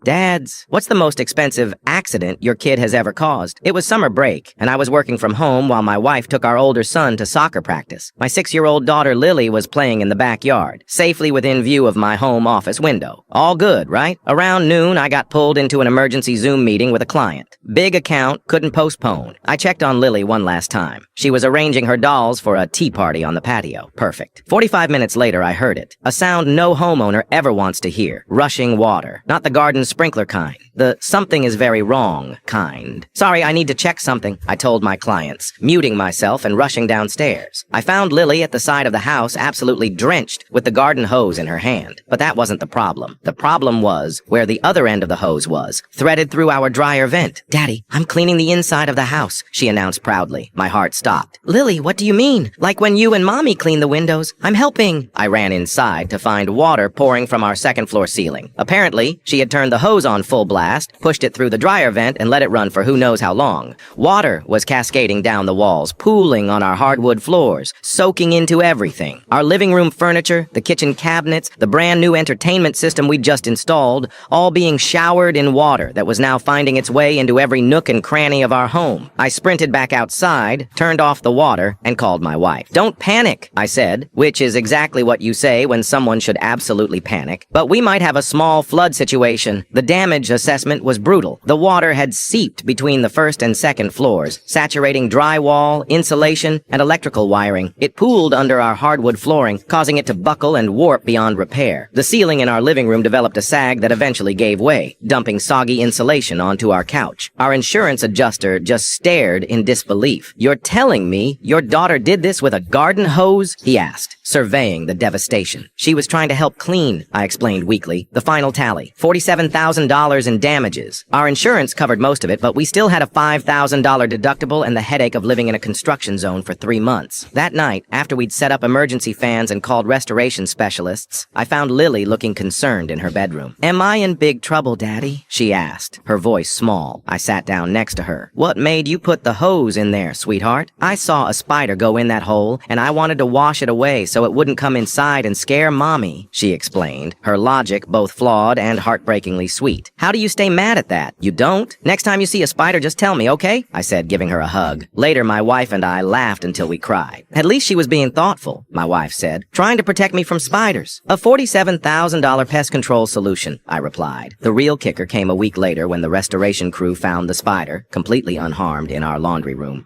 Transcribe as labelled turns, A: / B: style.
A: Dads, what's the most expensive accident your kid has ever caused? It was summer break, and I was working from home while my wife took our older son to soccer practice. My 6-year-old daughter Lily was playing in the backyard, safely within view of my home office window. All good, right? Around noon, I got pulled into an emergency Zoom meeting with a client. Big account, couldn't postpone. I checked on Lily one last time. She was arranging her dolls for a tea party on the patio. Perfect. 45 minutes later, I heard it. A sound no homeowner ever wants to hear. Rushing water. Not the garden sprinkler kind. The something is very wrong kind. Sorry, I need to check something, I told my clients, muting myself and rushing downstairs. I found Lily at the side of the house absolutely drenched with the garden hose in her hand. But that wasn't the problem. The problem was where the other end of the hose was, threaded through our dryer vent. Daddy, I'm cleaning the inside of the house, she announced proudly. My heart stopped. Lily, what do you mean? Like when you and Mommy clean the windows? I'm helping. I ran inside to find water pouring from our second-floor ceiling. Apparently, she had turned the hose on full blast, pushed it through the dryer vent, and let it run for who knows how long. Water was cascading down the walls, pooling on our hardwood floors, soaking into everything. Our living room furniture, the kitchen cabinets, the brand new entertainment system we'd just installed, all being showered in water that was now finding its way into every nook and cranny of our home. I sprinted back outside, turned off the water, and called my wife. Don't panic, I said, which is exactly what you say when someone should absolutely panic. But we might have a small flood situation. The damage assessment was brutal. The water had seeped between the first and second floors, saturating drywall, insulation, and electrical wiring. It pooled under our hardwood flooring, causing it to buckle and warp beyond repair. The ceiling in our living room developed a sag that eventually gave way, dumping soggy insulation onto our couch. Our insurance adjuster just stared in disbelief. You're telling me your daughter did this with a garden hose? He asked, surveying the devastation. She was trying to help clean, I explained weakly. The final tally, $47,000 in damages. Our insurance covered most of it, but we still had a $5,000 deductible and the headache of living in a construction zone for 3 months. That night, after we'd set up emergency fans and called restoration specialists, I found Lily looking concerned in her bedroom. Am I in big trouble, Daddy? She asked, her voice small. I sat down next to her. What made you put the hose in there, sweetheart? I saw a spider go in that hole, and I wanted to wash it away so it wouldn't come inside and scare Mommy, she explained, her logic both flawed and heartbreakingly sweet. How do you stay mad at that? You don't? Next time you see a spider, just tell me, okay? I said, giving her a hug. Later, my wife and I laughed until we cried. At least she was being thoughtful, my wife said, trying to protect me from spiders. A $47,000 pest control solution, I replied. The real kicker came a week later when the restoration crew found the spider, completely unharmed, in our laundry room.